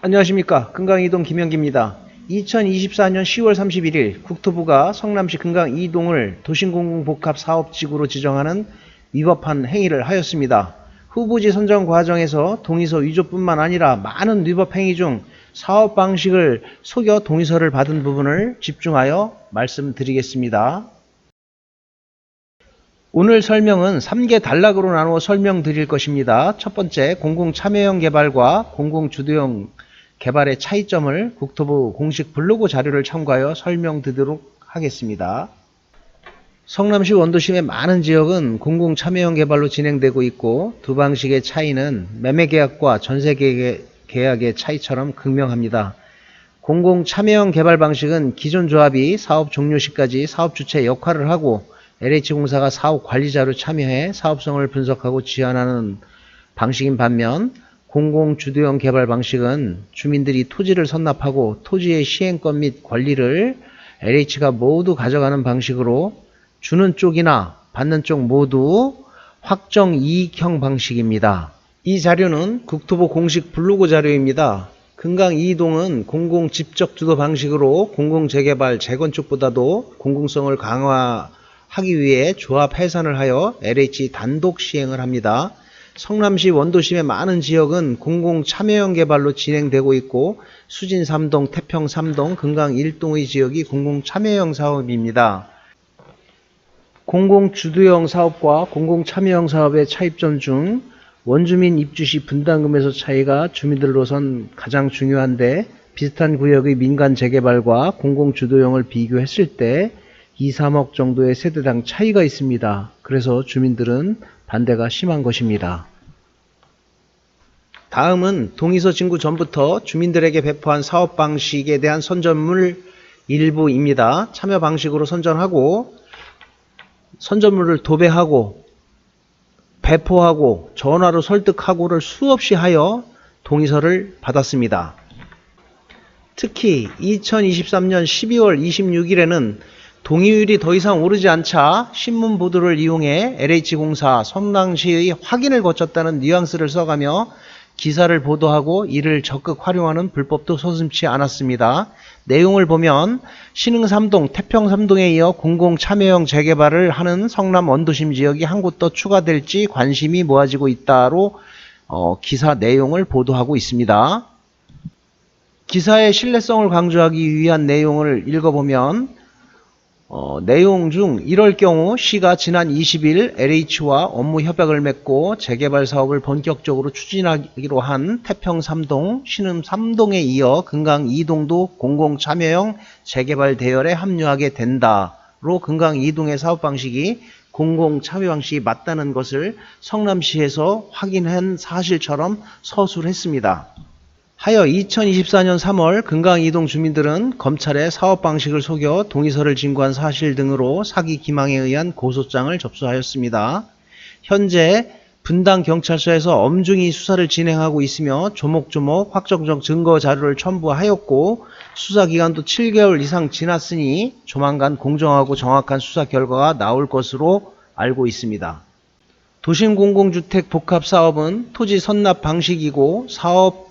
안녕하십니까. 금강2동 김영기입니다. 2024년 10월 31일 국토부가 성남시 금강2동을 도심공공복합사업지구로 지정하는 위법한 행위를 하였습니다. 후보지 선정 과정에서 동의서 위조뿐만 아니라 많은 위법 행위 중 사업 방식을 속여 동의서를 받은 부분을 집중하여 말씀드리겠습니다. 오늘 설명은 3개 단락으로 나누어 설명드릴 것입니다. 첫 번째, 공공참여형 개발과 공공주도형 개발의 차이점을 국토부 공식 블로그 자료를 참고하여 설명드리도록 하겠습니다. 성남시 원도심의 많은 지역은 공공참여형 개발로 진행되고 있고 두 방식의 차이는 매매계약과 전세계약의 차이처럼 극명합니다. 공공참여형 개발 방식은 기존 조합이 사업 종료 시까지 사업 주체 역할을 하고 LH공사가 사업 관리자로 참여해 사업성을 분석하고 지원하는 방식인 반면 공공주도형 개발 방식은 주민들이 토지를 선납하고 토지의 시행권 및 관리를 LH가 모두 가져가는 방식으로 주는 쪽이나 받는 쪽 모두 확정 이익형 방식입니다. 이 자료는 국토부 공식 블로그 자료입니다. 금강 2동은 공공 직접 주도 방식으로 공공재개발 재건축보다도 공공성을 강화하기 위해 조합 해산을 하여 LH 단독 시행을 합니다. 성남시 원도심의 많은 지역은 공공참여형 개발로 진행되고 있고 수진 3동, 태평 3동, 금강 1동의 지역이 공공참여형 사업입니다. 공공주도형 사업과 공공참여형 사업의 차이점 중 원주민 입주시 분담금에서 차이가 주민들로선 가장 중요한데 비슷한 구역의 민간 재개발과 공공주도형을 비교했을 때 2, 3억 정도의 세대당 차이가 있습니다. 그래서 주민들은 반대가 심한 것입니다. 다음은 동의서 진구 전부터 주민들에게 배포한 사업 방식에 대한 선전물 일부입니다. 참여 방식으로 선전하고 선전물을 도배하고 배포하고 전화로 설득하고를 수없이 하여 동의서를 받았습니다. 특히 2023년 12월 26일에는 동의율이 더 이상 오르지 않자 신문 보도를 이용해 LH공사 성남시의 확인을 거쳤다는 뉘앙스를 써가며 기사를 보도하고 이를 적극 활용하는 불법도 서슴지 않았습니다. 내용을 보면 신흥 3동, 태평 3동에 이어 공공참여형 재개발을 하는 성남 원도심 지역이 한 곳 더 추가될지 관심이 모아지고 있다로 기사 내용을 보도하고 있습니다. 기사의 신뢰성을 강조하기 위한 내용을 읽어보면 내용 중 이럴 경우 시가 지난 20일 LH와 업무 협약을 맺고 재개발 사업을 본격적으로 추진하기로 한 태평 3동, 신흥 3동에 이어 금강 2동도 공공참여형 재개발 대열에 합류하게 된다로 금강 2동의 사업 방식이 공공참여 방식이 맞다는 것을 성남시에서 확인한 사실처럼 서술했습니다. 하여 2024년 3월 금강 2동 주민들은 검찰에 사업 방식을 속여 동의서를 진구한 사실 등으로 사기 기망에 의한 고소장을 접수하였습니다. 현재 분당 경찰서에서 엄중히 수사를 진행하고 있으며 조목조목 확정적 증거 자료를 첨부하였고 수사 기간도 7개월 이상 지났으니 조만간 공정하고 정확한 수사 결과가 나올 것으로 알고 있습니다. 도심공공주택 복합사업은 토지 선납 방식이고 사업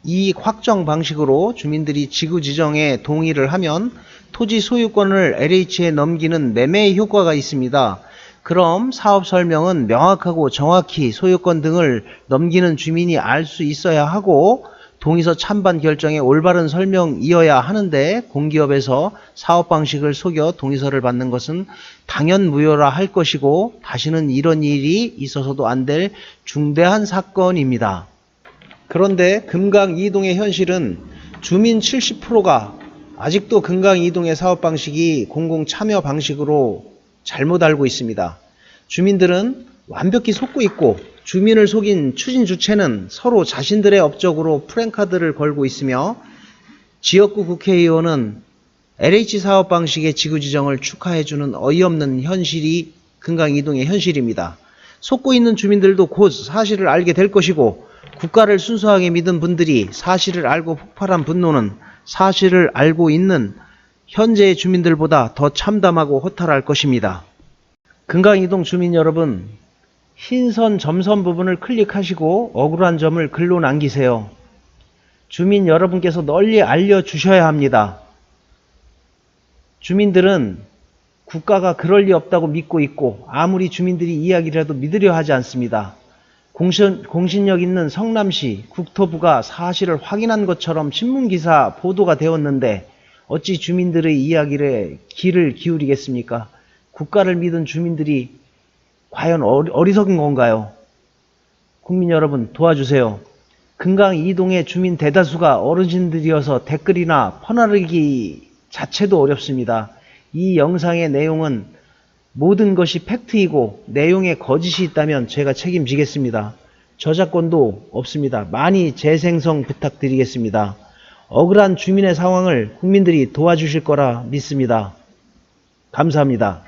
이익 확정 방식으로 주민들이 지구 지정에 동의를 하면 토지 소유권을 LH에 넘기는 매매 효과가 있습니다. 그럼 사업 설명은 명확하고 정확히 소유권 등을 넘기는 주민이 알 수 있어야 하고 동의서 찬반 결정의 올바른 설명이어야 하는데 공기업에서 사업 방식을 속여 동의서를 받는 것은 당연무효라 할 것이고 다시는 이런 일이 있어서도 안 될 중대한 사건입니다. 그런데 금강 2동의 현실은 주민 70%가 아직도 금강 2동의 사업 방식이 공공참여 방식으로 잘못 알고 있습니다. 주민들은 완벽히 속고 있고 주민을 속인 추진 주체는 서로 자신들의 업적으로 프랜카드를 걸고 있으며 지역구 국회의원은 LH 사업 방식의 지구 지정을 축하해주는 어이없는 현실이 금강 2동의 현실입니다. 속고 있는 주민들도 곧 사실을 알게 될 것이고 국가를 순수하게 믿은 분들이 사실을 알고 폭발한 분노는 사실을 알고 있는 현재의 주민들보다 더 참담하고 허탈할 것입니다. 금강 2동 주민 여러분, 흰선 점선 부분을 클릭하시고 억울한 점을 글로 남기세요. 주민 여러분께서 널리 알려주셔야 합니다. 주민들은 국가가 그럴 리 없다고 믿고 있고 아무리 주민들이 이야기를 해도 믿으려 하지 않습니다. 공신력 있는 성남시 국토부가 사실을 확인한 것처럼 신문기사 보도가 되었는데 어찌 주민들의 이야기에 귀를 기울이겠습니까? 국가를 믿은 주민들이 과연 어리석은 건가요? 국민 여러분 도와주세요. 금강 2동의 주민 대다수가 어르신들이어서 댓글이나 퍼나르기 자체도 어렵습니다. 이 영상의 내용은 모든 것이 팩트이고 내용에 거짓이 있다면 제가 책임지겠습니다. 저작권도 없습니다. 많이 재생성 부탁드리겠습니다. 억울한 주민의 상황을 국민들이 도와주실 거라 믿습니다. 감사합니다.